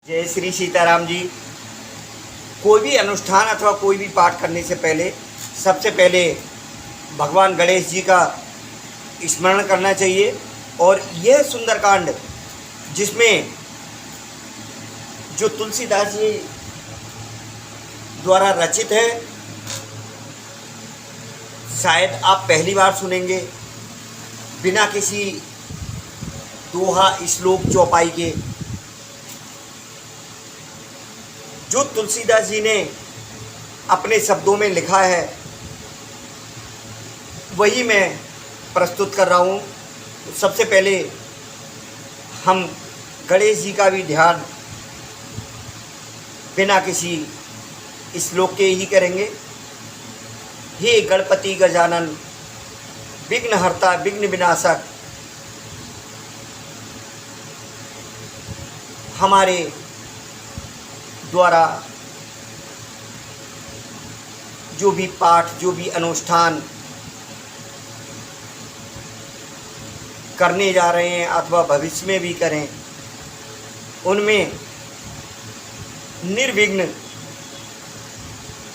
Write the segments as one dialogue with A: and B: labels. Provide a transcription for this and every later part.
A: जय श्री सीताराम जी। कोई भी अनुष्ठान अथवा कोई भी पाठ करने से पहले सबसे पहले भगवान गणेश जी का स्मरण करना चाहिए। और यह सुंदरकांड जिसमें जो तुलसीदास जी द्वारा रचित है, शायद आप पहली बार सुनेंगे बिना किसी दोहा श्लोक चौपाई के। जो तुलसीदास जी ने अपने शब्दों में लिखा है वही मैं प्रस्तुत कर रहा हूँ। सबसे पहले हम गणेश जी का भी ध्यान बिना किसी श्लोक के ही करेंगे। हे गणपति गजानन विघ्नहर्ता विघ्न विनाशक, हमारे द्वारा जो भी पाठ जो भी अनुष्ठान करने जा रहे हैं अथवा भविष्य में भी करें, उनमें निर्विघ्न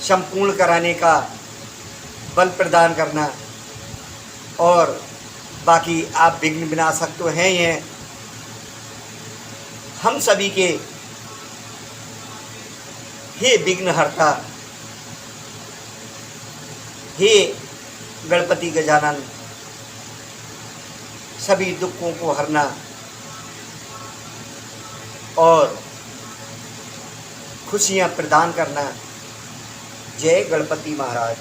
A: संपूर्ण कराने का बल प्रदान करना। और बाकी आप विघ्न विनाशक तो हैं ही हैं। हम सभी के हे विघ्नहर्ता, हे गणपति गजानन, सभी दुखों को हरना और खुशियां प्रदान करना। जय गणपति महाराज।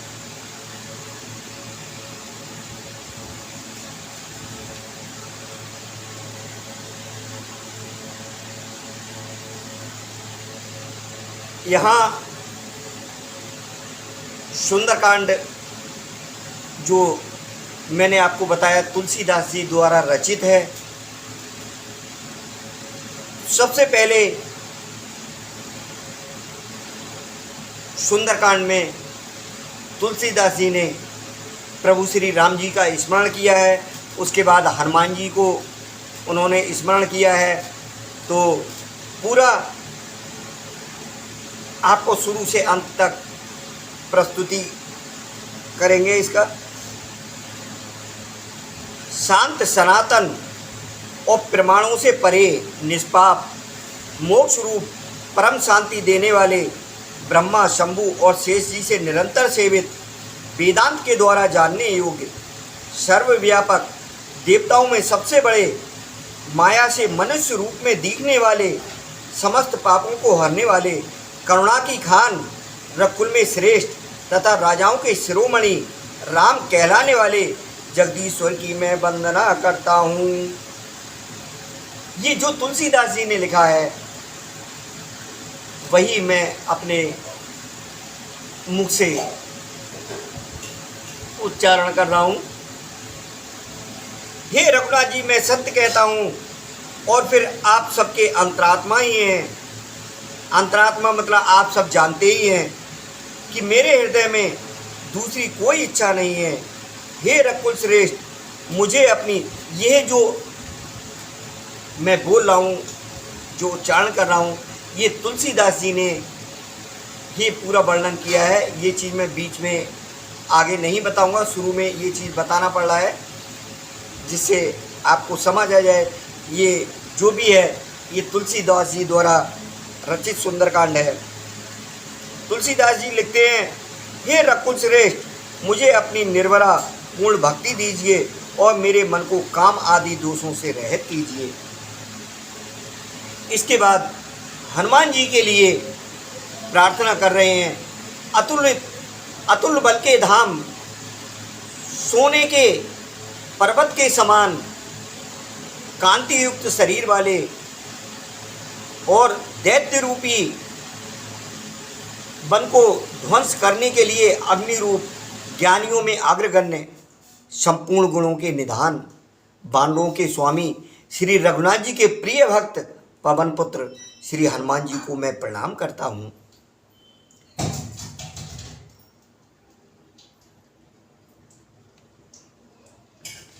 A: यहाँ सुंदरकांड जो मैंने आपको बताया तुलसीदास जी द्वारा रचित है। सबसे पहले सुंदरकांड में तुलसीदास जी ने प्रभु श्री राम जी का स्मरण किया है, उसके बाद हनुमान जी को उन्होंने स्मरण किया है। तो पूरा आपको शुरू से अंत तक प्रस्तुति करेंगे इसका। शांत सनातन और प्रमाणों से परे निष्पाप मोक्ष रूप परम शांति देने वाले ब्रह्मा शंभु और शेष जी से निरंतर सेवित वेदांत के द्वारा जानने योग्य सर्वव्यापक देवताओं में सबसे बड़े माया से मनुष्य रूप में दिखने वाले समस्त पापों को हरने वाले करुणा की खान रकुल में श्रेष्ठ तथा राजाओं के शिरोमणि राम कहलाने वाले जगदीश्वर की मैं वंदना करता हूँ। ये जो तुलसीदास जी ने लिखा है वही मैं अपने मुख से उच्चारण कर रहा हूँ। हे रघुनाथ जी, मैं सत्य कहता हूँ और फिर आप सबके अंतरात्मा ही हैं। अंतरात्मा मतलब आप सब जानते ही हैं कि मेरे हृदय में दूसरी कोई इच्छा नहीं है। हे रकुल श्रेष्ठ, मुझे अपनी यह जो मैं बोल रहा हूँ, जो उच्चारण कर रहा हूँ, ये तुलसीदास जी ने ये पूरा वर्णन किया है। ये चीज़ मैं बीच में आगे नहीं बताऊँगा, शुरू में ये चीज़ बताना पड़ रहा है जिससे आपको समझ आ जाए। ये जो भी है ये तुलसीदास जी द्वारा रचित सुंदरकांड है। तुलसीदास जी लिखते हैं, हे रकुल श्रेष्ठ, मुझे अपनी निर्मला पूर्ण भक्ति दीजिए और मेरे मन को काम आदि दोषों से रहित कीजिए। इसके बाद हनुमान जी के लिए प्रार्थना कर रहे हैं। अतुल बल के धाम, सोने के पर्वत के समान कांति युक्त शरीर वाले और दैत्य रूपी वन को ध्वंस करने के लिए अग्नि रूप ज्ञानियों में अग्रगण्य संपूर्ण गुणों के निधान बानरों के स्वामी श्री रघुनाथ जी के प्रिय भक्त पवन पुत्र श्री हनुमान जी को मैं प्रणाम करता हूँ।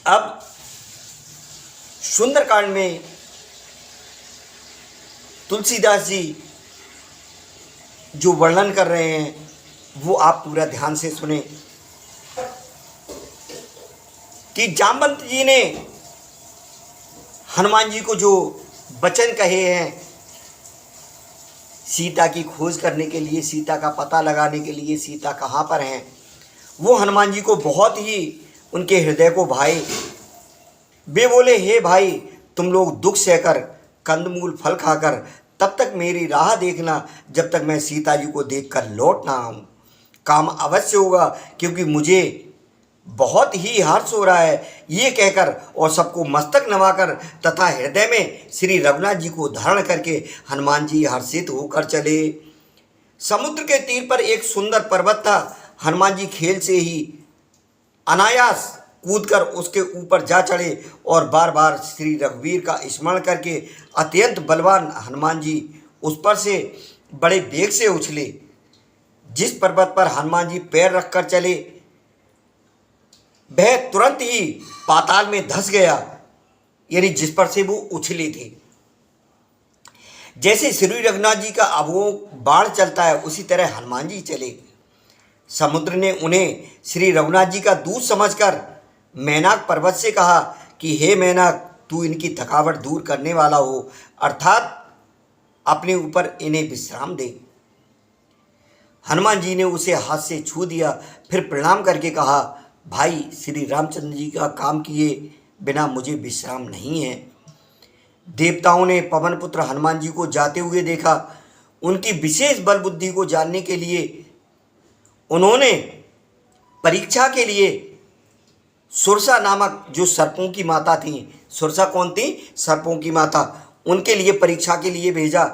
A: अब सुंदरकांड में तुलसीदास जी जो वर्णन कर रहे हैं वो आप पूरा ध्यान से सुने कि जामवंत जी ने हनुमान जी को जो वचन कहे हैं सीता की खोज करने के लिए, सीता का पता लगाने के लिए, सीता कहाँ पर हैं, वो हनुमान जी को बहुत ही उनके हृदय को भाए। वे बोले, हे भाई, तुम लोग दुख सहकर कंदमूल फल खाकर तब तक मेरी राह देखना जब तक मैं सीता जी को देखकर लौट ना आऊँ। काम अवश्य होगा क्योंकि मुझे बहुत ही हर्ष हो रहा है। ये कहकर और सबको मस्तक नवाकर तथा हृदय में श्री रघुनाथ जी को धारण करके हनुमान जी हर्षित होकर चले। समुद्र के तीर पर एक सुंदर पर्वत था। हनुमान जी खेल से ही अनायास कूदकर उसके ऊपर जा चढ़े और बार बार श्री रघुवीर का स्मरण करके अत्यंत बलवान हनुमान जी उस पर से बड़े वेग से उछले। जिस पर्वत पर हनुमान जी पैर रखकर चले वह तुरंत ही पाताल में धंस गया, यानी जिस पर से वो उछले थे। जैसे श्री रघुनाथ जी का अमोघ बाण चलता है उसी तरह हनुमान जी चले। समुद्र ने उन्हें श्री रघुनाथ जी का दूत समझकर मैनाक पर्वत से कहा कि हे मैनाक, तू इनकी थकावट दूर करने वाला हो, अर्थात अपने ऊपर इन्हें विश्राम दे। हनुमान जी ने उसे हाथ से छू दिया, फिर प्रणाम करके कहा, भाई, श्री रामचंद्र जी का काम किए बिना मुझे विश्राम नहीं है। देवताओं ने पवन पुत्र हनुमान जी को जाते हुए देखा। उनकी विशेष बल बुद्धि को जानने के लिए उन्होंने परीक्षा के लिए सुरसा नामक जो सर्पों की माता थी, सुरसा कौन थी? सर्पों की माता, उनके लिए परीक्षा के लिए भेजा।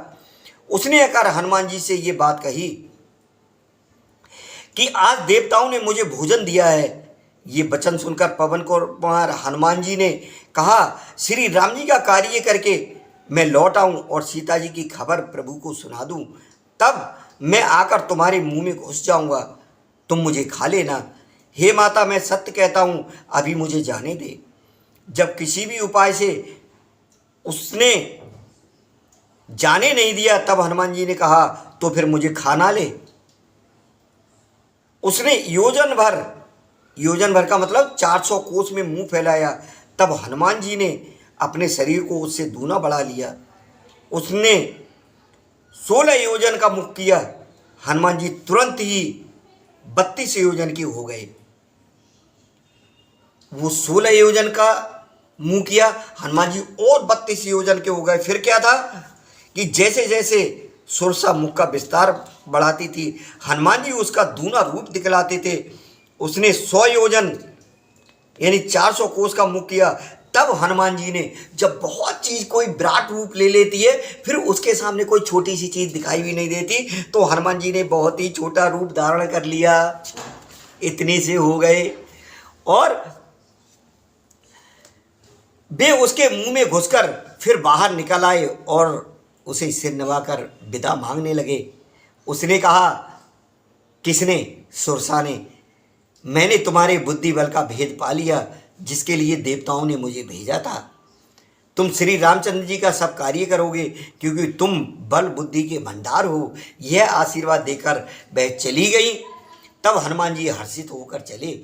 A: उसने आकर हनुमान जी से ये बात कही कि आज देवताओं ने मुझे भोजन दिया है। ये वचन सुनकर पवन कुमार हनुमान जी ने कहा, श्री राम जी का कार्य करके मैं लौट आऊं और सीता जी की खबर प्रभु को सुना दूं, तब मैं आकर तुम्हारे मुंह में घुस जाऊंगा, तुम मुझे खा लेना। हे माता, मैं सत्य कहता हूं, अभी मुझे जाने दे। जब किसी भी उपाय से उसने जाने नहीं दिया तब हनुमान जी ने कहा, तो फिर मुझे खाना ले। उसने योजन भर का मतलब 400 कोस में मुंह फैलाया। तब हनुमान जी ने अपने शरीर को उससे दूना बढ़ा लिया। उसने 16 योजन का मुख किया। हनुमान जी तुरंत ही 32 योजन के हो गए। वो 16 योजन का मुंह किया, हनुमान जी और 32 योजन के हो गए। फिर क्या था कि जैसे जैसे सुरसा मुख का विस्तार बढ़ाती थी, हनुमान जी उसका दूना रूप दिखलाते थे। उसने 100 योजन यानी 400 कोस का मुख किया। तब हनुमान जी ने, जब बहुत चीज़ कोई विराट रूप ले लेती है फिर उसके सामने कोई छोटी सी चीज़ दिखाई भी नहीं देती, तो हनुमान जी ने बहुत ही छोटा रूप धारण कर लिया। इतने से हो गए और वे उसके मुंह में घुसकर फिर बाहर निकल आए और उसे सिर नवाकर विदा मांगने लगे। उसने कहा, किसने? सुरसा ने। मैंने तुम्हारे बुद्धि बल का भेद पा लिया जिसके लिए देवताओं ने मुझे भेजा था। तुम श्री रामचंद्र जी का सब कार्य करोगे क्योंकि तुम बल बुद्धि के भंडार हो। यह आशीर्वाद देकर वह चली गई। तब हनुमान जी हर्षित होकर चले।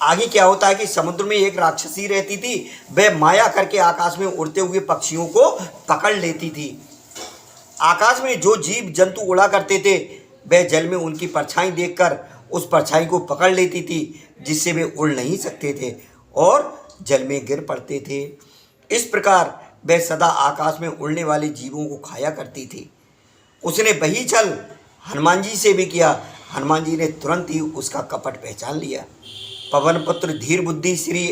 A: आगे क्या होता है कि समुद्र में एक राक्षसी रहती थी। वह माया करके आकाश में उड़ते हुए पक्षियों को पकड़ लेती थी। आकाश में जो जीव जंतु उड़ा करते थे वह जल में उनकी परछाई देखकर उस परछाई को पकड़ लेती थी, जिससे वे उड़ नहीं सकते थे और जल में गिर पड़ते थे। इस प्रकार वह सदा आकाश में उड़ने वाले जीवों को खाया करती थी। उसने वही छल हनुमान जी से भी किया। हनुमान जी ने तुरंत ही उसका कपट पहचान लिया। पवन पुत्र धीर बुद्धि श्री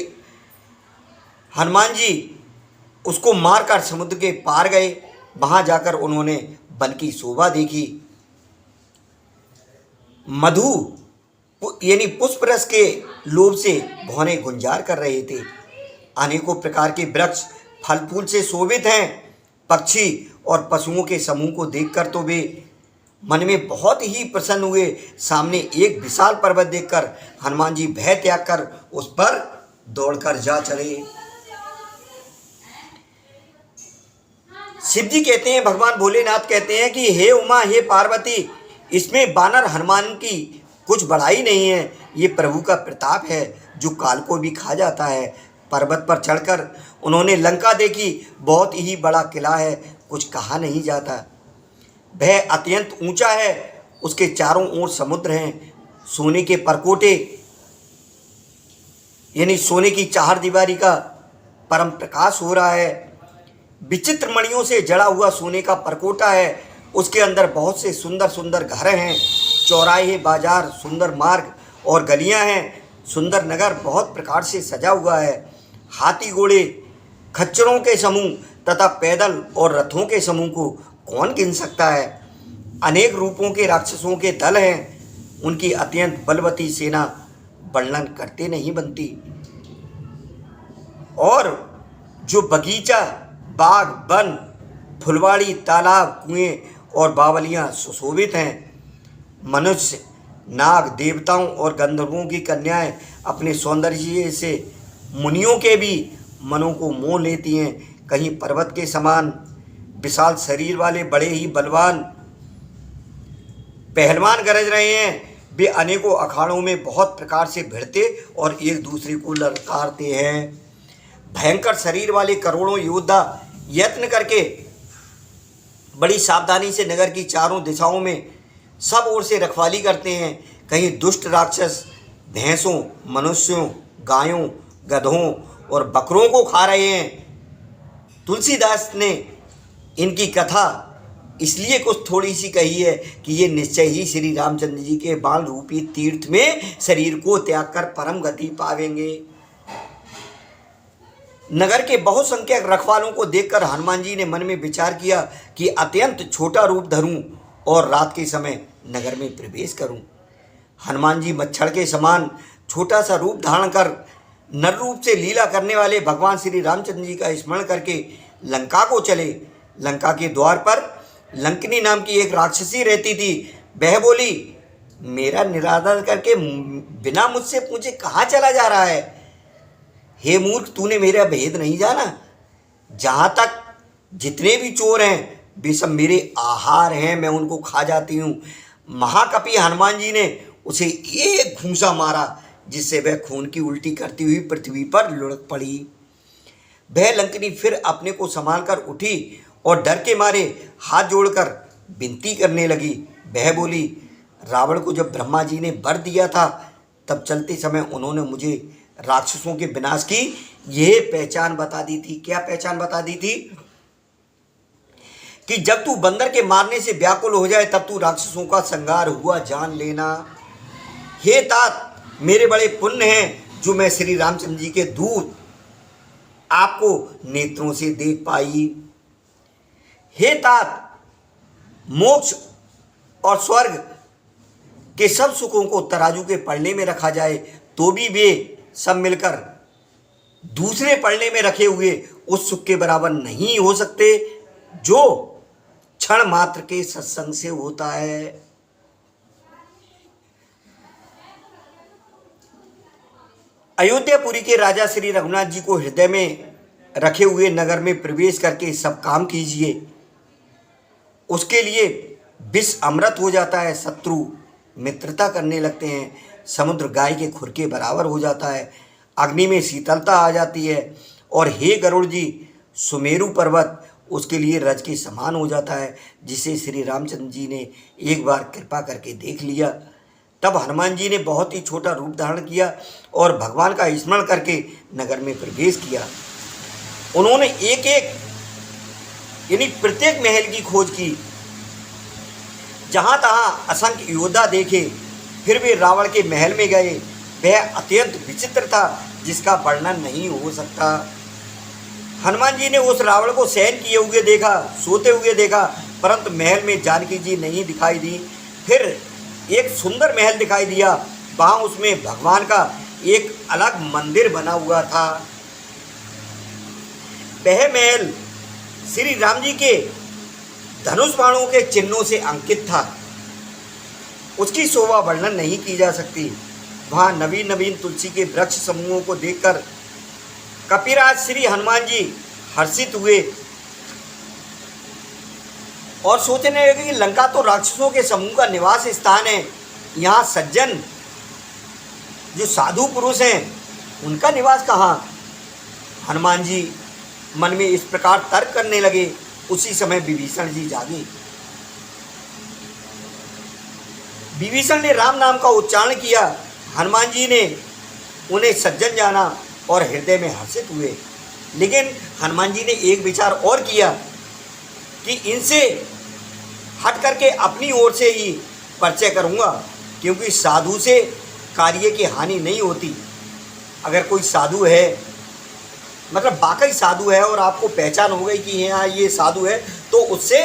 A: हनुमान जी उसको मारकर समुद्र के पार गए। वहां जाकर उन्होंने बल की शोभा देखी। मधु यानी पुष्प रस के लोभ से भौने गुंजार कर रहे थे। अनेकों प्रकार के वृक्ष फल फूल से शोभित हैं। पक्षी और पशुओं के समूह को देखकर तो वे मन में बहुत ही प्रसन्न हुए। सामने एक विशाल पर्वत देखकर हनुमान जी भय त्याग कर उस पर दौड़कर जा चले। शिव जी कहते हैं, भगवान भोलेनाथ कहते हैं कि हे उमा, हे पार्वती, इसमें बानर हनुमान की कुछ बड़ाई नहीं है। ये प्रभु का प्रताप है जो काल को भी खा जाता है। पर्वत पर चढ़कर उन्होंने लंका देखी, बहुत ही बड़ा किला है, कुछ कहा नहीं जाता। वह अत्यंत ऊंचा है, उसके चारों ओर समुद्र हैं, सोने के परकोटे यानी सोने की चारदीवारी का परम प्रकाश हो रहा है। विचित्र मणियों से जड़ा हुआ सोने का परकोटा है, उसके अंदर बहुत से सुंदर सुंदर घर हैं, चौराहे, बाजार, सुंदर मार्ग और गलियां हैं। सुंदर नगर बहुत प्रकार से सजा हुआ है। हाथी, घोड़े, खच्चरों के समूह तथा पैदल और रथों के समूह को कौन गिन सकता है। अनेक रूपों के राक्षसों के दल हैं, उनकी अत्यंत बलवती सेना वर्णन करते नहीं बनती। और जो बगीचा, बाग, वन, फुलवाड़ी, तालाब, कुएं और बावलियां सुशोभित हैं। मनुष्य, नाग, देवताओं और गंधर्वों की कन्याएं अपने सौंदर्य से मुनियों के भी मनों को मोह लेती हैं। कहीं पर्वत के समान विशाल शरीर वाले बड़े ही बलवान पहलवान गरज रहे हैं। वे अनेकों अखाड़ों में बहुत प्रकार से भिड़ते और एक दूसरे को ललकारते हैं। भयंकर शरीर वाले करोड़ों योद्धा यत्न करके बड़ी सावधानी से नगर की चारों दिशाओं में सब ओर से रखवाली करते हैं। कहीं दुष्ट राक्षस भैंसों, मनुष्यों, गायों, गधों और बकरों को खा रहे हैं। तुलसीदास ने इनकी कथा इसलिए कुछ थोड़ी सी कही है कि ये निश्चय ही श्री रामचंद्र जी के बाण रूपी तीर्थ में शरीर को त्याग कर परम गति पावेंगे। नगर के बहुसंख्यक रखवालों को देखकर हनुमान जी ने मन में विचार किया कि अत्यंत छोटा रूप धरूं और रात के समय नगर में प्रवेश करूं। हनुमान जी मच्छर के समान छोटा सा रूप धारण कर नर रूप से लीला करने वाले भगवान श्री रामचंद्र जी का स्मरण करके लंका को चले। लंका के द्वार पर लंकिनी नाम की एक राक्षसी रहती थी। वह बोली, मेरा निरादर करके बिना मुझसे पूछे कहाँ चला जा रहा है? हे मूर्ख, तूने मेरा भेद नहीं जाना? जहाँ तक जितने भी चोर हैं वे सब मेरे आहार हैं, मैं उनको खा जाती हूँ। महाकपि हनुमान जी ने उसे एक घूंसा मारा जिससे वह खून की उल्टी करती हुई पृथ्वी पर लुढ़क पड़ी। वह लंकिनी फिर अपने को संभाल कर उठी और डर के मारे हाथ जोड़कर विनती करने लगी। वह बोली, रावण को जब ब्रह्मा जी ने वर दिया था तब चलते समय उन्होंने मुझे राक्षसों के विनाश की यह पहचान बता दी थी। क्या पहचान बता दी थी? कि जब तू बंदर के मारने से व्याकुल हो जाए तब तू राक्षसों का संहार हुआ जान लेना। हे तात, मेरे बड़े पुण्य हैं जो मैं श्री रामचंद्र जी के दूत आपको नेत्रों से देख पाई। हे तात, मोक्ष और स्वर्ग के सब सुखों को तराजू के पलड़े में रखा जाए तो भी वे सब मिलकर दूसरे पलड़े में रखे हुए उस सुख के बराबर नहीं हो सकते जो क्षण मात्र के सत्संग से होता है। अयोध्यापुरी के राजा श्री रघुनाथ जी को हृदय में रखे हुए नगर में प्रवेश करके सब काम कीजिए। उसके लिए विष अमृत हो जाता है, शत्रु मित्रता करने लगते हैं, समुद्र गाय के खुर के बराबर हो जाता है, अग्नि में शीतलता आ जाती है, और हे गरुड़ जी, सुमेरु पर्वत उसके लिए रज के समान हो जाता है, जिसे श्री रामचंद्र जी ने एक बार कृपा करके देख लिया। तब हनुमान जी ने बहुत ही छोटा रूप धारण किया और भगवान का स्मरण करके नगर में प्रवेश किया। उन्होंने एक एक यानी प्रत्येक महल की खोज की, जहाँ तहाँ असंख्य योद्धा देखे। फिर वे रावण के महल में गए। वह अत्यंत विचित्र था जिसका वर्णन नहीं हो सकता। हनुमान जी ने उस रावण को शयन किए हुए देखा, सोते हुए देखा, परंतु महल में जानकी जी नहीं दिखाई दी। फिर एक सुंदर महल दिखाई दिया, वहाँ उसमें भगवान का एक अलग मंदिर बना हुआ था। वह महल श्री राम जी के धनुष बाणों के चिन्हों से अंकित था। उसकी शोभा वर्णन नहीं की जा सकती। वहाँ नवीन नवीन तुलसी के वृक्ष समूहों को देखकर कपिराज श्री हनुमान जी हर्षित हुए। और सोचने लगे कि लंका तो राक्षसों के समूह का निवास स्थान है, यहाँ सज्जन जो साधु पुरुष हैं उनका निवास कहाँ। हनुमान जी मन में इस प्रकार तर्क करने लगे। उसी समय विभीषण जी जागे। विभीषण ने राम नाम का उच्चारण किया। हनुमान जी ने उन्हें सज्जन जाना और हृदय में हर्षित हुए। लेकिन हनुमान जी ने एक विचार और किया कि इनसे हट करके अपनी ओर से ही परिचय करूंगा, क्योंकि साधु से कार्य की हानि नहीं होती। अगर कोई साधु है, मतलब वाकई साधु है और आपको पहचान हो गई कि हाँ ये साधु है, तो उससे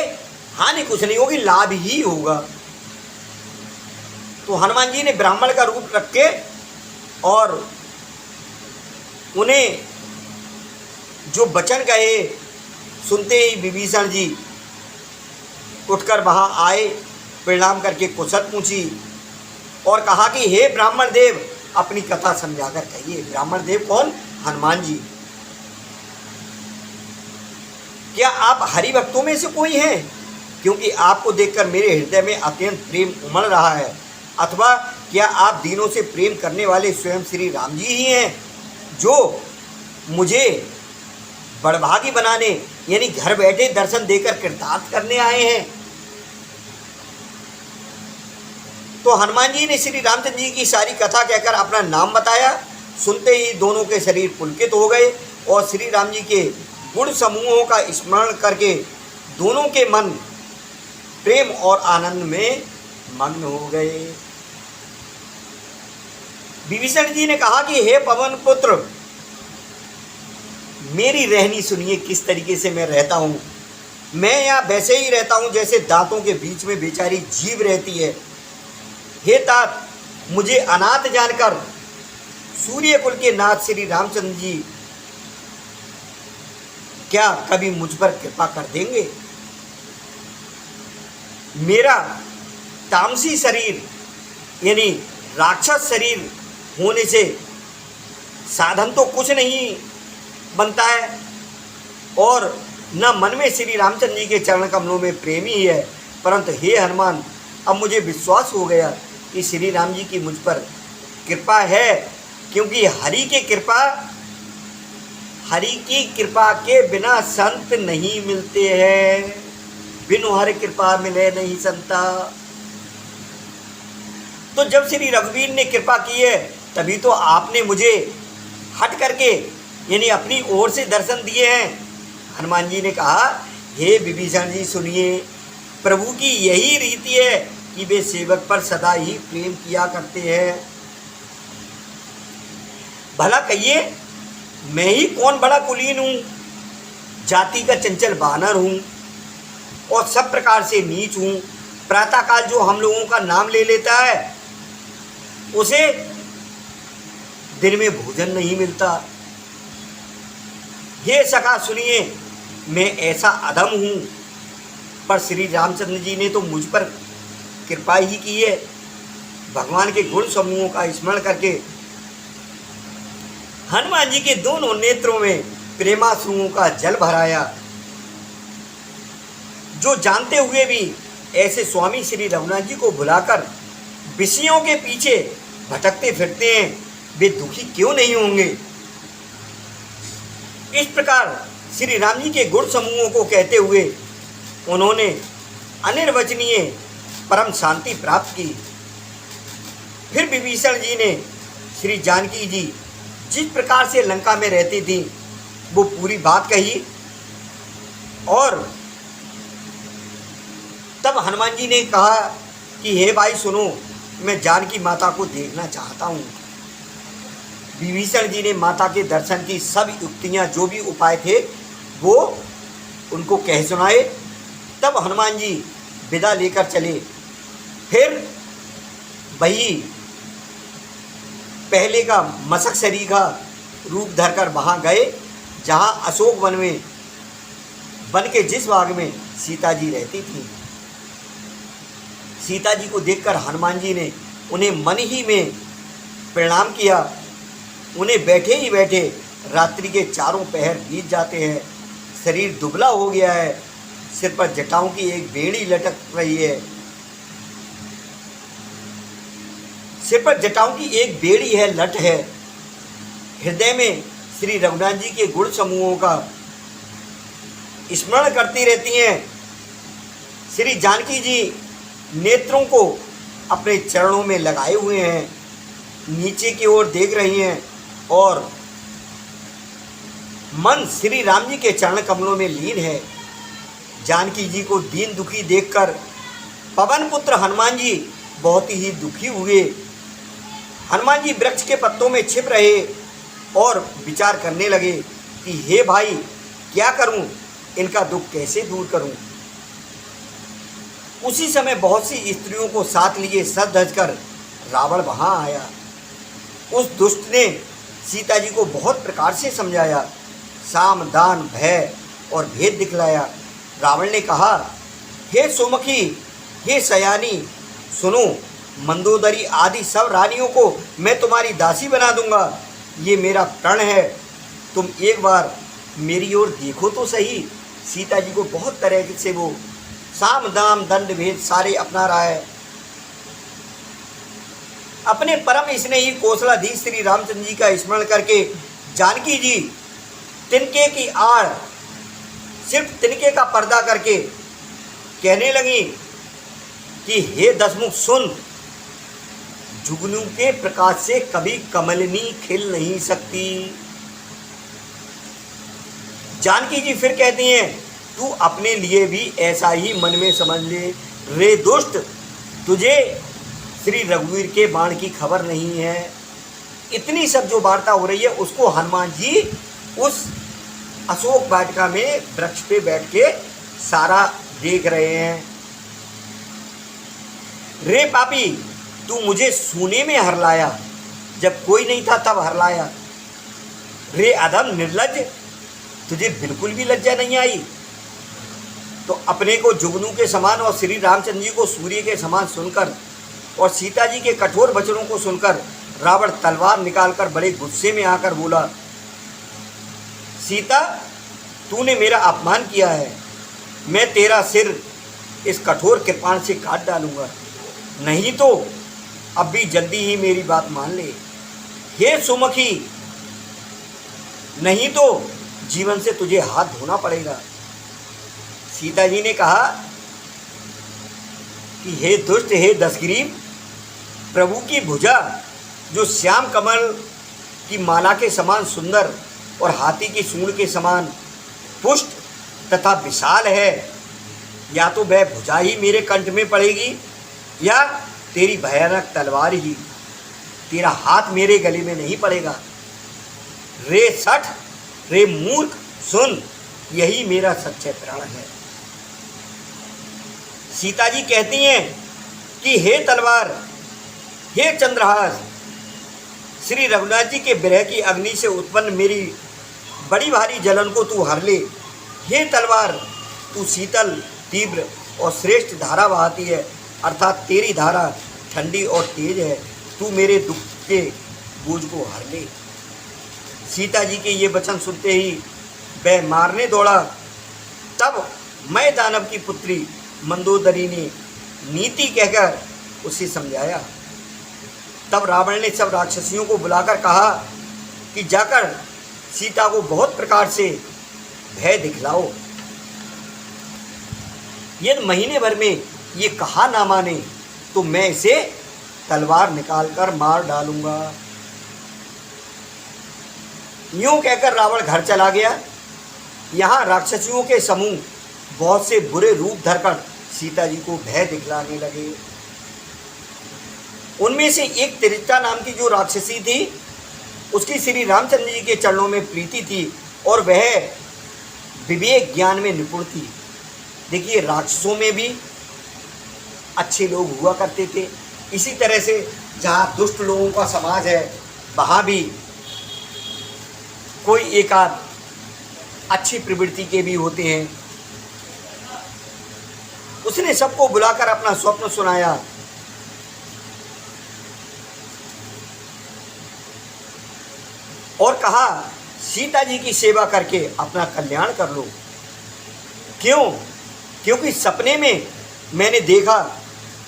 A: हानि कुछ नहीं होगी, लाभ ही होगा। तो हनुमान जी ने ब्राह्मण का रूप रख के और उन्हें जो वचन कहे सुनते ही विभीषण जी उठकर वहाँ आए, प्रणाम करके कुशल पूछी और कहा कि हे ब्राह्मण देव, अपनी कथा समझाकर कहिए। ब्राह्मण देव कौन? हनुमान जी। क्या आप हरि भक्तों में से कोई हैं? क्योंकि आपको देखकर मेरे हृदय में अत्यंत प्रेम उमड़ रहा है। अथवा क्या आप दीनों से प्रेम करने वाले स्वयं श्री राम जी ही हैं, जो मुझे बड़भागी बनाने यानी घर बैठे दर्शन देकर कृतार्थ करने आए हैं? तो हनुमान जी ने श्री रामचंद्र जी की सारी कथा कहकर अपना नाम बताया। सुनते ही दोनों के शरीर पुलकित हो गए और श्री राम जी के गुण समूहों का स्मरण करके दोनों के मन प्रेम और आनंद में मग्न हो गए। विभीषण जी ने कहा कि हे पवन पुत्र, मेरी रहनी सुनिए, किस तरीके से मैं रहता हूँ। मैं यहाँ वैसे ही रहता हूँ जैसे दांतों के बीच में बेचारी जीव रहती है। हे तात, मुझे अनाथ जानकर सूर्य कुल के नाथ श्री रामचंद्र जी क्या कभी मुझ पर कृपा कर देंगे? मेरा तामसी शरीर यानी राक्षस शरीर होने से साधन तो कुछ नहीं बनता है और न मन में श्री रामचंद्र जी के चरण कमलों में प्रेम ही है। परंतु हे हनुमान, अब मुझे विश्वास हो गया कि श्री राम जी की मुझ पर कृपा है, क्योंकि हरि की कृपा के बिना संत नहीं मिलते हैं। बिनु हरि कृपा मिले नहीं संता। तो जब श्री रघुवीर ने कृपा की है तभी तो आपने मुझे हट करके यानी अपनी ओर से दर्शन दिए हैं। हनुमान जी ने कहा, हे विभीषण जी सुनिए, प्रभु की यही रीति है कि वे सेवक पर सदा ही प्रेम किया करते हैं। भला कहिए, मैं ही कौन बड़ा कुलीन हूँ, जाति का चंचल बानर हूँ और सब प्रकार से नीच हूँ। प्रातःकाल जो हम लोगों का नाम ले लेता है उसे दिन में भोजन नहीं मिलता। ये सखा सुनिए, मैं ऐसा अधम हूँ, पर श्री रामचंद्र जी ने तो मुझ पर कृपा ही की है। भगवान के गुण समूहों का स्मरण करके हनुमान जी के दोनों नेत्रों में प्रेमाश्रुओं का जल भराया। जो जानते हुए भी ऐसे स्वामी श्री रघुनाथ जी को भुलाकर विषयों के पीछे भटकते फिरते हैं, वे दुखी क्यों नहीं होंगे। इस प्रकार श्री राम जी के गुण समूहों को कहते हुए उन्होंने अनिर्वचनीय परम शांति प्राप्त की। फिर विभीषण जी ने श्री जानकी जी जिस प्रकार से लंका में रहती थी वो पूरी बात कही और तब हनुमान जी ने कहा कि हे भाई सुनो, मैं जानकी माता को देखना चाहता हूँ। विभीषण जी ने माता के दर्शन की सब युक्तियाँ, जो भी उपाय थे वो उनको कह सुनाए। तब हनुमान जी विदा लेकर चले। फिर वही पहले का मशक शरीर का रूप धरकर वहाँ गए जहाँ अशोक वन में, वन के जिस भाग में सीता जी रहती थी। सीता जी को देखकर हनुमान जी ने उन्हें मन ही में प्रणाम किया। उन्हें बैठे ही बैठे रात्रि के चारों पहर बीत जाते हैं। शरीर दुबला हो गया है, सिर पर जटाओं की एक बेड़ी लटक रही है, सिर पर जटाओं की एक बेड़ी है, लट है। हृदय में श्री रघुनाथ जी के गुण समूहों का स्मरण करती रहती हैं। श्री जानकी जी नेत्रों को अपने चरणों में लगाए हुए हैं, नीचे की ओर देख रही हैं और मन श्री राम जी के चरण कमलों में लीन है। जानकी जी को दीन दुखी देखकर पवन पुत्र हनुमान जी बहुत ही दुखी हुए। हनुमान जी वृक्ष के पत्तों में छिप रहे और विचार करने लगे कि हे भाई, क्या करूं, इनका दुख कैसे दूर करूं। उसी समय बहुत सी स्त्रियों को साथ लिए सज धज कर रावण वहां आया। उस दुष्ट ने सीता जी को बहुत प्रकार से समझाया, साम दान भय और भेद दिखलाया। रावण ने कहा, हे सोमखी, हे सयानी, सुनो, मंदोदरी आदि सब रानियों को मैं तुम्हारी दासी बना दूंगा। ये मेरा प्रण है, तुम एक बार मेरी ओर देखो तो सही। सीता जी को बहुत तरह से वो साम दाम दंड भेद सारे अपना रहा है। अपने परम स्नेही कौशलाधीश श्री रामचंद्र जी का स्मरण करके जानकी जी तिनके की आड़, सिर्फ तिनके का पर्दा करके कहने लगी कि हे दसमुख सुन, जुगनू के प्रकाश से कभी कमलिनी खिल नहीं सकती। जानकी जी फिर कहती हैं, तू अपने लिए भी ऐसा ही मन में समझ ले। रे दुष्ट, तुझे श्री रघुवीर के बाण की खबर नहीं है। इतनी सब जो वार्ता हो रही है उसको हनुमान जी उस अशोक वाटिका में वृक्ष पे बैठ के सारा देख रहे हैं। रे पापी, तू मुझे सोने में हरलाया, जब कोई नहीं था तब हरलाया। रे अधम निर्लज्ज, तुझे बिल्कुल भी लज्जा नहीं आई। तो अपने को जुगनू के समान और श्री रामचंद्र जी को सूर्य के समान सुनकर और सीता जी के कठोर वचनों को सुनकर रावण तलवार निकालकर बड़े गुस्से में आकर बोला, सीता, तूने मेरा अपमान किया है, मैं तेरा सिर इस कठोर कृपाण से काट डालूंगा, नहीं तो अब भी जल्दी ही मेरी बात मान ले। हे सुमुखी, नहीं तो जीवन से तुझे हाथ धोना पड़ेगा। सीता जी ने कहा कि हे दुष्ट, हे दशग्रीव, प्रभु की भुजा जो श्याम कमल की माला के समान सुंदर और हाथी की सूंड के समान पुष्ट तथा विशाल है, या तो वह भुजा ही मेरे कंठ में पड़ेगी या तेरी भयानक तलवार ही, तेरा हाथ मेरे गले में नहीं पड़ेगा। रे सठ, रे मूर्ख, सुन, यही मेरा सच्चा प्राण है। सीता जी कहती हैं कि हे तलवार, हे चंद्रहास, श्री रघुनाथ जी के विरह की अग्नि से उत्पन्न मेरी बड़ी भारी जलन को तू हर ले। हे तलवार, तू शीतल, तीव्र और श्रेष्ठ धारा बहाती है, अर्थात तेरी धारा ठंडी और तेज है, तू मेरे दुख के बोझ को हर ले। सीता जी के ये वचन सुनते ही वह मारने दौड़ा। तब मैं दानव की पुत्री मंदोदरी ने नीति कहकर उसे समझाया। तब रावण ने सब राक्षसियों को बुलाकर कहा कि जाकर सीता को बहुत प्रकार से भय दिखलाओ। यदि महीने भर में ये कहा ना माने तो मैं इसे तलवार निकालकर मार डालूंगा। यूं कहकर रावण घर चला गया। यहाँ राक्षसियों के समूह बहुत से बुरे रूप धरकर सीता जी को भय दिखलाने लगे। उनमें से एक त्रिजटा नाम की जो राक्षसी थी, उसकी श्री रामचंद्र जी के चरणों में प्रीति थी और वह विवेक ज्ञान में निपुण थी। देखिए, राक्षसों में भी अच्छे लोग हुआ करते थे, इसी तरह से जहाँ दुष्ट लोगों का समाज है वहाँ भी कोई एक आध अच्छी प्रवृत्ति के भी होते हैं। उसने सबको बुलाकर अपना स्वप्न सुनाया। और कहा, सीता जी की सेवा करके अपना कल्याण कर लो। क्यों? क्योंकि सपने में मैंने देखा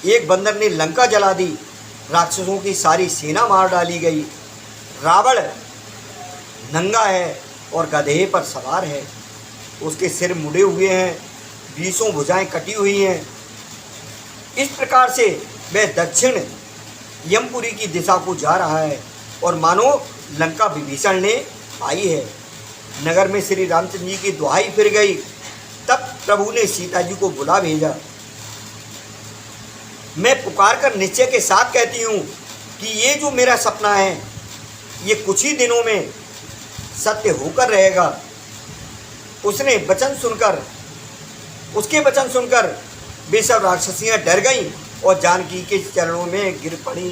A: एक बंदर ने लंका जला दी, राक्षसों की सारी सेना मार डाली गई, रावण नंगा है और गधे पर सवार है, उसके सिर मुड़े हुए हैं, 20 भुजाएं कटी हुई हैं। इस प्रकार से वह दक्षिण यमपुरी की दिशा को जा रहा है और मानो लंका विभीषण ने पाई है। नगर में श्री रामचंद्र जी की दुहाई फिर गई। तब प्रभु ने सीता जी को बुला भेजा। मैं पुकार कर निश्चय के साथ कहती हूँ कि ये जो मेरा सपना है ये कुछ ही दिनों में सत्य होकर रहेगा। उसके वचन सुनकर वे सब राक्षसियाँ डर गईं और जानकी के चरणों में गिर पड़ी,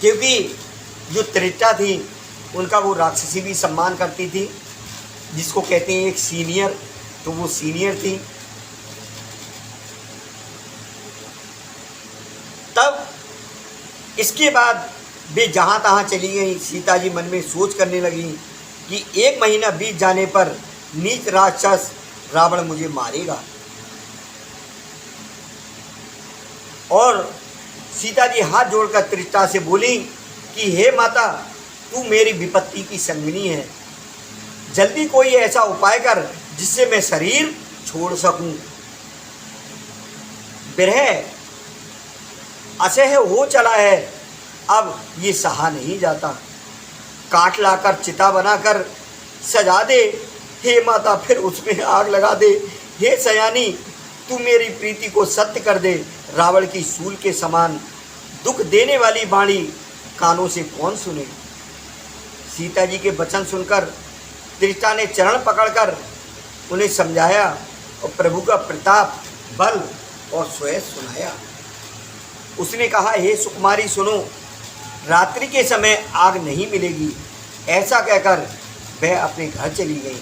A: क्योंकि जो त्रिटा थी उनका वो राक्षसी भी सम्मान करती थी, जिसको कहते हैं एक सीनियर, तो वो सीनियर थी। तब इसके बाद वे जहाँ तहाँ चली गई। सीता जी मन में सोच करने लगी कि 1 महीना बीत जाने पर नीच राक्षस रावण मुझे मारेगा। और सीता जी हाथ जोड़कर त्रिष्टा से बोली कि हे माता, तू मेरी विपत्ति की संगिनी है, जल्दी कोई ऐसा उपाय कर जिससे मैं शरीर छोड़ सकूं। विरह असह्य हो चला है, अब ये सहा नहीं जाता। काट लाकर चिता बनाकर सजा दे हे माता, फिर उसमें आग लगा दे। हे सयानी, तू मेरी प्रीति को सत्य कर दे। रावण की सूल के समान दुख देने वाली वाणी कानों से कौन सुने। सीता जी के वचन सुनकर त्रिष्टा ने चरण पकड़कर उन्हें समझाया और प्रभु का प्रताप, बल और स्वयं सुनाया। उसने कहा, हे सुकुमारी सुनो, रात्रि के समय आग नहीं मिलेगी। ऐसा कहकर वह अपने घर चली गई।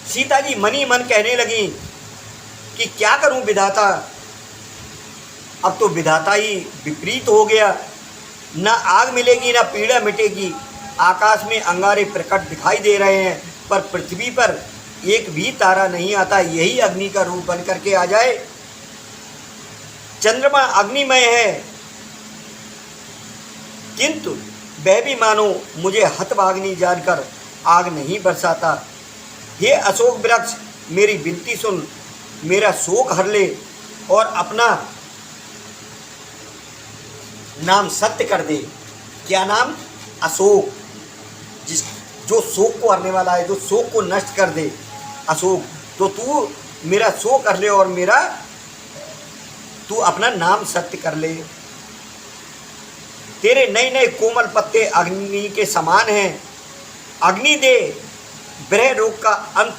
A: सीता जी मनी मन कहने लगी कि क्या करूं विधाता, अब तो विधाता ही विपरीत हो गया। न आग मिलेगी न पीड़ा मिटेगी। आकाश में अंगारे प्रकट दिखाई दे रहे हैं, पर पृथ्वी पर एक भी तारा नहीं आता। यही अग्नि का रूप बन करके आ जाए। चंद्रमा अग्निमय है, किंतु वह भी मानो मुझे हतभाग्नि जानकर आग नहीं बरसाता। हे अशोक वृक्ष, मेरी विनती सुन, मेरा शोक हर ले और अपना नाम सत्य कर दे। क्या नाम? अशोक, जो शोक को हरने वाला है, जो शोक को नष्ट कर दे। अशोक, तो तू मेरा शोक कर ले और तू अपना नाम सत्य कर ले। तेरे नए नए कोमल पत्ते अग्नि के समान हैं। अग्नि दे, विरह रोग का अंत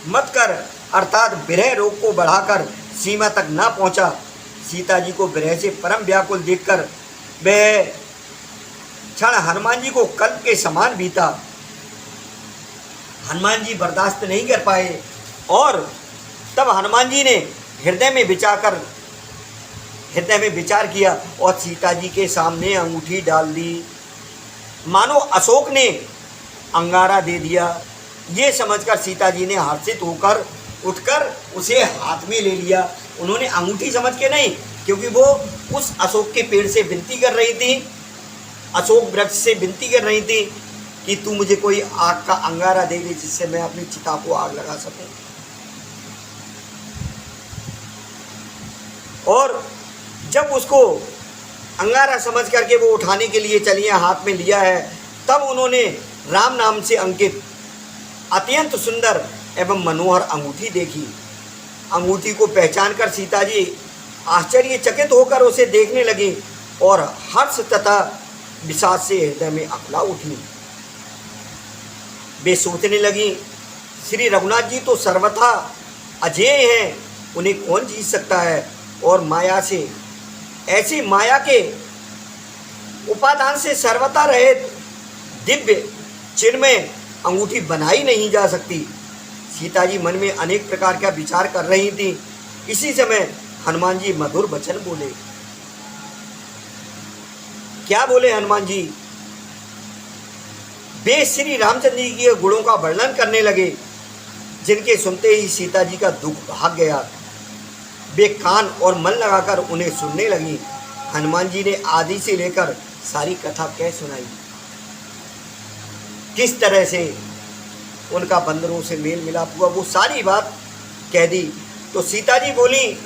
A: मत कर, अर्थात विरह रोग को बढ़ाकर सीमा तक ना पहुंचा। सीता जी को विरह से परम व्याकुल देखकर वह क्षण हनुमान जी को कल्प के समान बीता। हनुमान जी बर्दाश्त नहीं कर पाए और तब हनुमान जी ने हृदय में विचार किया और सीता जी के सामने अंगूठी डाल दी। मानो अशोक ने अंगारा दे दिया। ये समझकर सीता जी ने हर्षित होकर उठकर उसे हाथ में ले लिया। उन्होंने अंगूठी समझ के नहीं, क्योंकि वो उस अशोक के पेड़ से विनती कर रही थी, अशोक वृक्ष से विनती कर रही थी कि तू मुझे कोई आग का अंगारा दे दे जिससे मैं अपनी चिता को आग लगा सकूं। और जब उसको अंगारा समझ करके वो उठाने के लिए चली है, हाथ में लिया है, तब उन्होंने राम नाम से अंकित अत्यंत सुंदर एवं मनोहर अंगूठी देखी। अंगूठी को पहचान कर सीता जी आश्चर्यचकित होकर उसे देखने लगी और हर्ष तथा विषाद से हृदय में अकला उठी। वे सोचने लगी, श्री रघुनाथ जी तो सर्वथा अजेय हैं, उन्हें कौन जीत सकता है। और माया से, ऐसी माया के उपादान से सर्वथा रहित दिव्य चिन्मय अंगूठी बनाई नहीं जा सकती। सीता जी मन में अनेक प्रकार का विचार कर रही थी। इसी समय हनुमान जी मधुर वचन बोले। क्या बोले हनुमान जी? वे श्री रामचंद्र जी के गुणों का वर्णन करने लगे, जिनके सुनते ही सीता जी का दुख भाग गया। वे कान और मन लगाकर उन्हें सुनने लगी। हनुमान जी ने आदि से लेकर सारी कथा कह सुनाई, किस तरह से उनका बंदरों से मेल मिलाप हुआ, वो सारी बात कह दी। तो सीता जी बोली,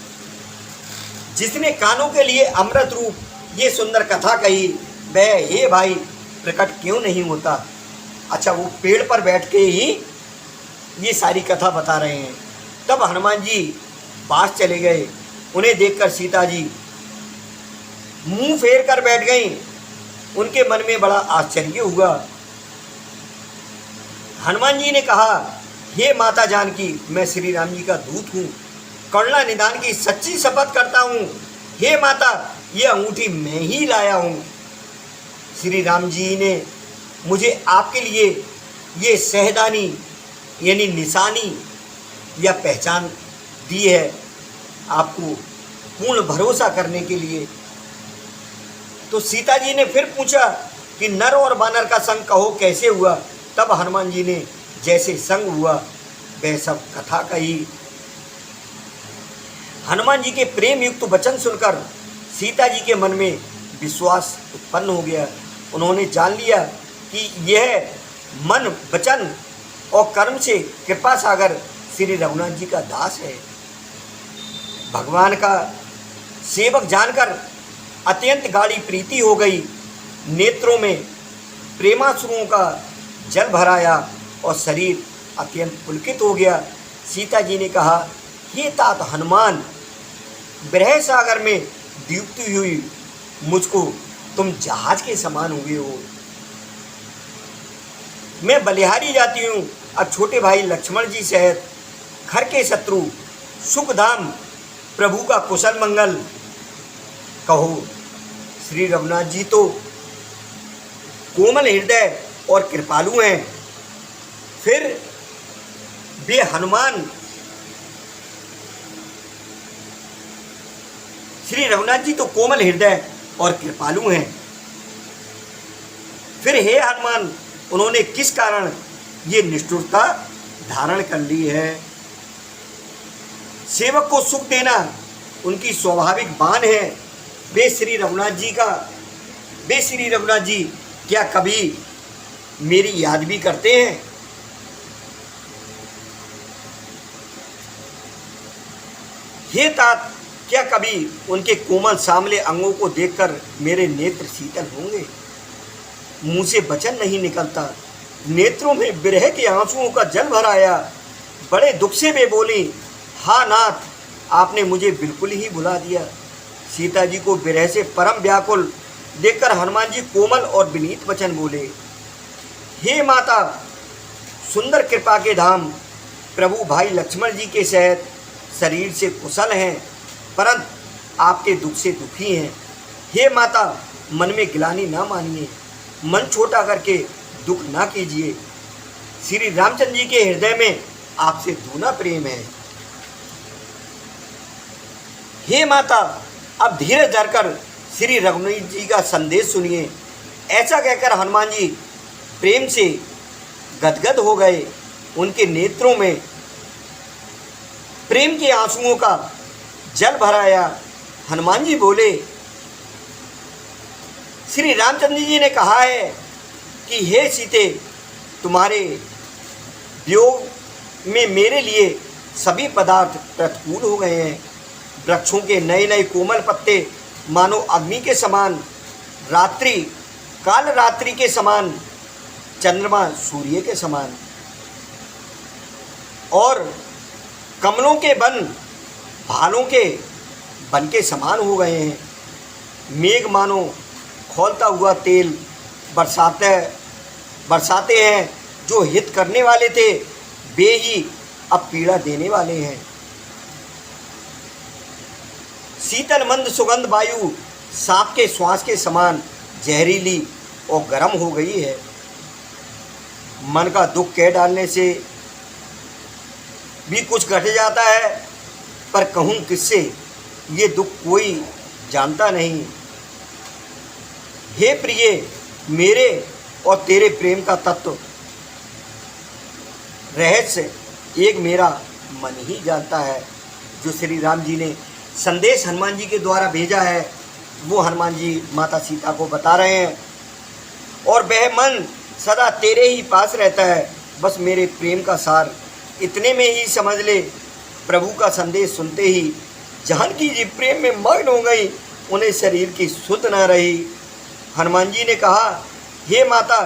A: जिसने कानों के लिए अमृत रूप ये सुंदर कथा कही, वह हे भाई प्रकट क्यों नहीं होता। अच्छा, वो पेड़ पर बैठ के ही ये सारी कथा बता रहे हैं। तब हनुमान जी पास चले गए। उन्हें देखकर सीता जी मुंह फेर कर बैठ गईं। उनके मन में बड़ा आश्चर्य हुआ। हनुमान जी ने कहा, हे माता जानकी, मैं श्री राम जी का दूत हूँ, करुणा निदान की सच्ची शपथ करता हूँ। हे माता, ये अंगूठी मैं ही लाया हूँ। श्री राम जी ने मुझे आपके लिए ये सहदानी यानी निशानी या पहचान दी है, आपको पूर्ण भरोसा करने के लिए। तो सीता जी ने फिर पूछा कि नर और बानर का संग कहो कैसे हुआ। तब हनुमान जी ने जैसे संग हुआ वह सब कथा कही। हनुमान जी के प्रेम युक्त वचन सुनकर सीता जी के मन में विश्वास उत्पन्न हो गया। उन्होंने जान लिया कि यह मन, वचन और कर्म से कृपा सागर श्री रघुनाथ जी का दास है। भगवान का सेवक जानकर अत्यंत गाढ़ी प्रीति हो गई। नेत्रों में प्रेमाश्रुओं का जल भराया और शरीर अत्यंत पुलकित हो गया। सीता जी ने कहा, हे तात हनुमान, विरह सागर में डूबती हुई मुझको तुम जहाज के समान हुए हो। मैं बलिहारी जाती हूँ, अब छोटे भाई लक्ष्मण जी सहित घर के शत्रु सुखधाम प्रभु का कुशल मंगल कहो। श्री रघुनाथ जी तो कोमल हृदय और कृपालु हैं, फिर वे हनुमान श्री रघुनाथ जी तो कोमल हृदय और कृपालु हैं, फिर हे हनुमान, उन्होंने किस कारण ये निष्ठुरता धारण कर ली है। सेवक को सुख देना उनकी स्वाभाविक बान है। वे श्री रघुनाथ जी क्या कभी मेरी याद भी करते हैं। हे तात, क्या कभी उनके कोमल सामले अंगों को देखकर मेरे नेत्र शीतल होंगे। मुंह से वचन नहीं निकलता, नेत्रों में विरह के आंसुओं का जल भर आया। बड़े दुख से वे बोली, हा नाथ, आपने मुझे बिल्कुल ही भुला दिया। सीता जी को विरह से परम व्याकुल देखकर हनुमान जी कोमल और विनीत वचन बोले, हे माता, सुंदर कृपा के धाम प्रभु भाई लक्ष्मण जी के सहित शरीर से कुशल हैं, परंतु आपके दुख से दुखी हैं। हे माता, मन में गिलानी ना मानिए, मन छोटा करके दुख ना कीजिए। श्री रामचंद्र जी के हृदय में आपसे दूना प्रेम है। हे माता, अब धीरज धरकर श्री रघुनाथ जी का संदेश सुनिए। ऐसा कहकर हनुमान जी प्रेम से गदगद हो गए। उनके नेत्रों में प्रेम के आंसुओं का जल भर आया। हनुमान जी बोले, श्री रामचंद्र जी ने कहा है कि हे सीते, तुम्हारे वियोग में मेरे लिए सभी पदार्थ प्रतिकूल हो गए हैं। वृक्षों के नए नए कोमल पत्ते मानो अग्नि के समान, रात्रि काल रात्रि के समान, चंद्रमा सूर्य के समान, और कमलों के वन भालों के वन के समान हो गए हैं। मेघ मानो खौलता हुआ तेल बरसाते हैं। जो हित करने वाले थे वे ही अब पीड़ा देने वाले हैं। शीतल मंद सुगंध वायु सांप के श्वास के समान जहरीली और गर्म हो गई है। मन का दुख कह डालने से भी कुछ घट जाता है, पर कहूँ किससे, ये दुख कोई जानता नहीं। हे प्रिय, मेरे और तेरे प्रेम का तत्व रहस्य एक मेरा मन ही जानता है। जो श्री राम जी ने संदेश हनुमान जी के द्वारा भेजा है वो हनुमान जी माता सीता को बता रहे हैं, और वह मन सदा तेरे ही पास रहता है, बस मेरे प्रेम का सार इतने में ही समझ ले। प्रभु का संदेश सुनते ही जानकी जी प्रेम में मग्न हो गई, उन्हें शरीर की सुध न रही। हनुमान जी ने कहा, हे माता,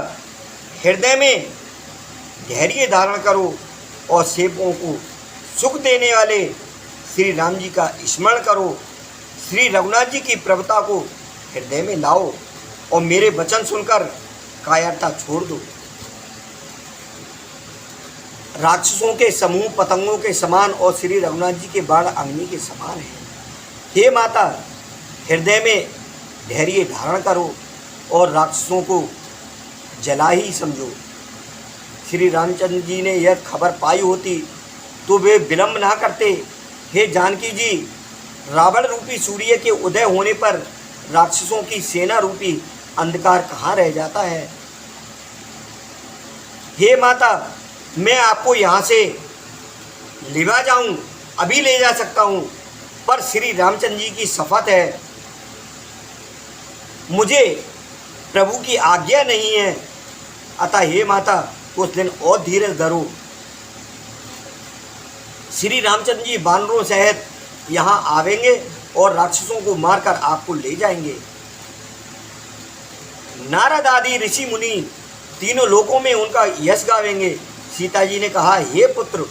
A: हृदय में धैर्य धारण करो और सेवकों को सुख देने वाले श्री राम जी का स्मरण करो। श्री रघुनाथ जी की प्रभुता को हृदय में लाओ और मेरे वचन सुनकर कायरता छोड़ दो। राक्षसों के समूह पतंगों के समान और श्री रघुनाथ जी के बाण अग्नि के समान है। हे माता, हृदय में धैर्य धारण करो और राक्षसों को जला ही समझो। श्री रामचंद्र जी ने यह खबर पाई होती तो वे विलंब ना करते। हे जानकी जी, रावण रूपी सूर्य के उदय होने पर राक्षसों की सेना रूपी अंधकार कहाँ रह जाता है। हे माता, मैं आपको यहाँ से लिवा जाऊँ, अभी ले जा सकता हूँ, पर श्री रामचंद्र जी की शपथ है, मुझे प्रभु की आज्ञा नहीं है। अतः हे माता, कुछ दिन और धीरज धरो। श्री रामचंद्र जी वानरों सहित यहाँ आवेंगे और राक्षसों को मारकर आपको ले जाएंगे। नारद आदि ऋषि मुनि तीनों लोकों में उनका यश गावेंगे। सीता जी ने कहा, हे पुत्र,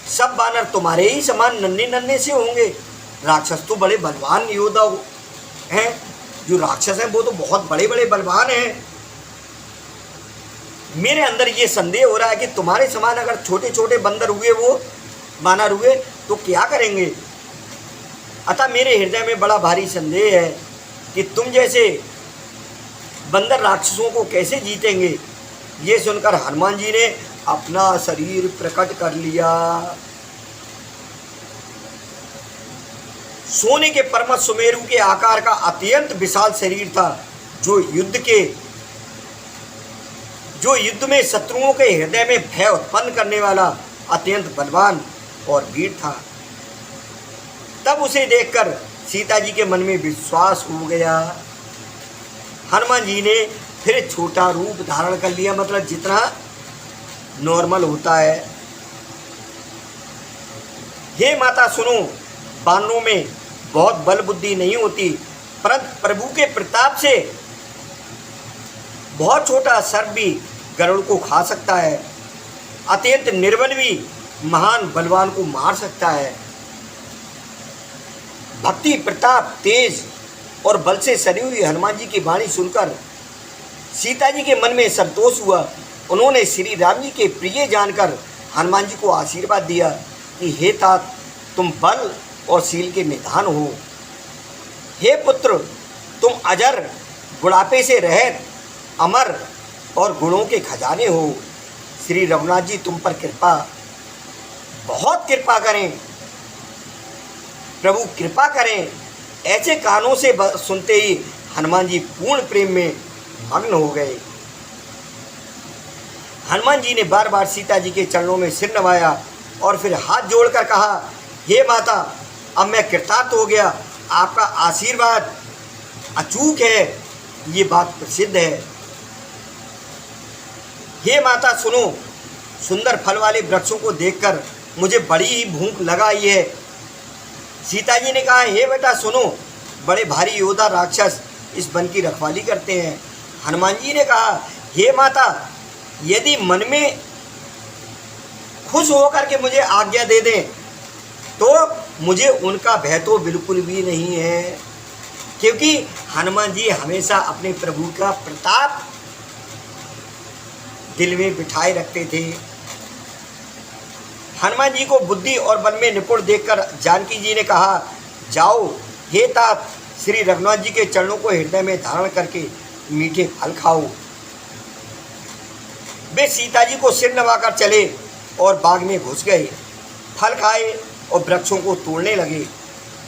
A: सब वानर तुम्हारे ही समान नन्हे नन्हे से होंगे। राक्षस तो बड़े बलवान योद्धा हैं, जो राक्षस हैं वो तो बहुत बड़े बड़े बलवान हैं। मेरे अंदर ये संदेह हो रहा है कि तुम्हारे समान अगर छोटे छोटे बंदर हुए, वो वानर हुए, तो क्या करेंगे। अतः मेरे हृदय में बड़ा भारी संदेह है कि तुम जैसे बंदर राक्षसों को कैसे जीतेंगे। ये सुनकर हनुमान जी ने अपना शरीर प्रकट कर लिया। सोने के पर्वत सुमेरु के आकार का अत्यंत विशाल शरीर था, जो युद्ध में शत्रुओं के हृदय में भय उत्पन्न करने वाला अत्यंत बलवान और वीर था। तब उसे देखकर सीता जी के मन में विश्वास हो गया। हनुमान जी ने फिर छोटा रूप धारण कर लिया, मतलब जितना नॉर्मल होता है। हे माता सुनो, वानरों में बहुत बल बुद्धि नहीं होती, परंतु प्रभु के प्रताप से बहुत छोटा सर्प भी गरुड़ को खा सकता है। अत्यंत निर्बल भी महान बलवान को मार सकता है। भक्ति, प्रताप, तेज और बल से सरी हुई हनुमान जी की वाणी सुनकर सीता जी के मन में संतोष हुआ। उन्होंने श्री राम जी के प्रिय जानकर हनुमान जी को आशीर्वाद दिया कि हे तात, तुम बल और शील के निधान हो। हे पुत्र, तुम अजर, बुढ़ापे से रहित, अमर और गुणों के खजाने हो। श्री रघुनाथ जी तुम पर कृपा, बहुत कृपा करें, प्रभु कृपा करें। ऐसे कानों से सुनते ही हनुमान जी पूर्ण प्रेम में मग्न हो गए। हनुमान जी ने बार बार सीता जी के चरणों में सिर नवाया और फिर हाथ जोड़कर कहा, हे माता, अब मैं कृतार्थ हो गया। आपका आशीर्वाद अचूक है, ये बात प्रसिद्ध है। हे माता सुनो, सुंदर फल वाले वृक्षों को देखकर मुझे बड़ी ही भूख लगाई है। सीता जी ने कहा, हे बेटा सुनो, बड़े भारी योद्धा राक्षस इस वन की रखवाली करते हैं। हनुमान जी ने कहा, हे माता, यदि मन में खुश होकर के मुझे आज्ञा दे दें तो मुझे उनका भय तो बिल्कुल भी नहीं है, क्योंकि हनुमान जी हमेशा अपने प्रभु का प्रताप दिल में बिठाए रखते थे। हनुमान जी को बुद्धि और बल में निपुण देखकर जानकी जी ने कहा, जाओ हे तात, श्री रघुनाथ जी के चरणों को हृदय में धारण करके मीठे फल खाओ। वे सीता जी को सिर नवाकर चले और बाग में घुस गए। फल खाए और वृक्षों को तोड़ने लगे।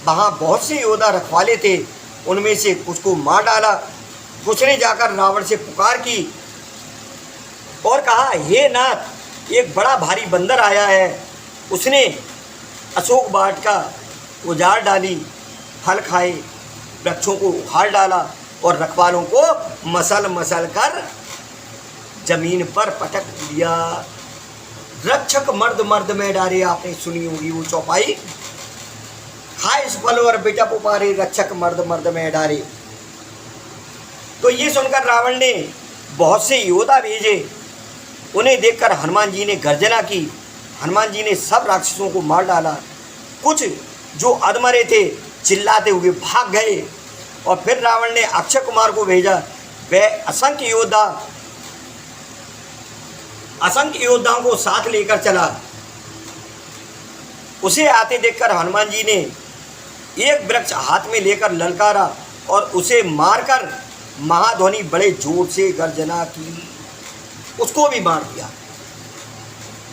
A: वहाँ बहुत से योद्धा रखवाले थे, उनमें से कुछ को मार डाला उसने जाकर रावण से पुकार की और कहा, हे नाथ, एक बड़ा भारी बंदर आया है। उसने अशोक वाटिका उजाड़ डाली, फल खाए, वृक्षों को उखाड़ डाला और रखवालों को मसल मसल कर जमीन पर पटक दिया। रक्षक मर्द मर्द में डारे, आपने सुनी होगी वो चौपाई, खाए इस फल और बेटा पुपारे, रक्षक मर्द मर्द में डारे। तो ये सुनकर रावण ने बहुत से योद्धा भेजे। उन्हें देखकर हनुमान जी ने गर्जना की। हनुमान जी ने सब राक्षसों को मार डाला। कुछ जो अधमरे थे चिल्लाते हुए भाग गए। और फिर रावण ने अक्षय कुमार को भेजा। वह असंख्य योद्धाओं को साथ लेकर चला। उसे आते देखकर हनुमान जी ने एक वृक्ष हाथ में लेकर ललकारा और उसे मारकर महाध्वनि बड़े जोर से गर्जना की, उसको भी मार दिया।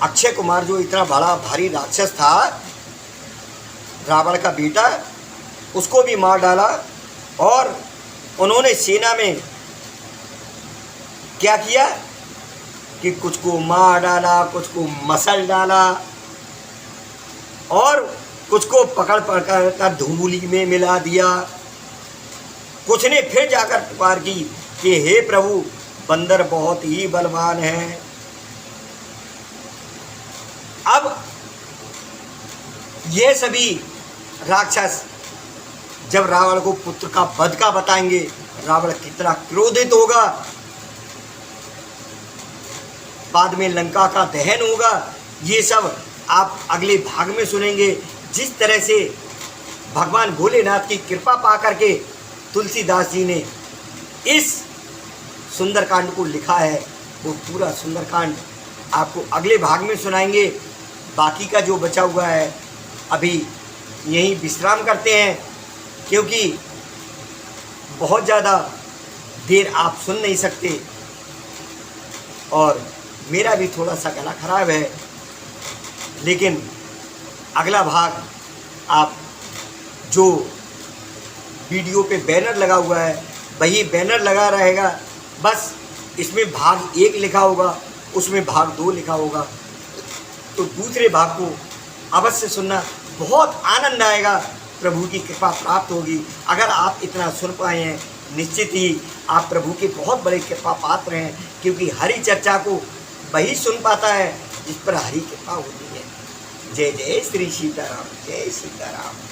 A: अक्षय कुमार जो इतना बड़ा भारी राक्षस था, रावण का बेटा, उसको भी मार डाला। और उन्होंने सेना में क्या किया कि कुछ को मार डाला, कुछ को मसल डाला और कुछ को पकड़ पकड़ कर धूली में मिला दिया। कुछ ने फिर जाकर पुकार की कि हे प्रभु, बंदर बहुत ही बलवान है। अब ये सभी राक्षस जब रावण को पुत्र का वध का बताएंगे, रावण कितना क्रोधित होगा, बाद में लंका का दहन होगा, ये सब आप अगले भाग में सुनेंगे। जिस तरह से भगवान भोलेनाथ की कृपा पा करके तुलसीदास जी ने इस सुंदरकांड को लिखा है, वो पूरा सुंदरकांड आपको अगले भाग में सुनाएंगे। बाकी का जो बचा हुआ है अभी यहीं विश्राम करते हैं, क्योंकि बहुत ज़्यादा देर आप सुन नहीं सकते और मेरा भी थोड़ा सा गला खराब है। लेकिन अगला भाग आप जो वीडियो पे बैनर लगा हुआ है वही बैनर लगा रहेगा, बस इसमें भाग 1 लिखा होगा, उसमें भाग 2 लिखा होगा। तो दूसरे भाग को अवश्य सुनना, बहुत आनंद आएगा, प्रभु की कृपा प्राप्त होगी। अगर आप इतना सुन पाए हैं, निश्चित ही आप प्रभु के बहुत बड़े कृपा पात्र हैं, क्योंकि हरि चर्चा को वही सुन पाता है जिस पर हरि कृपा होती है। जय जय श्री सीताराम, जय सीताराम।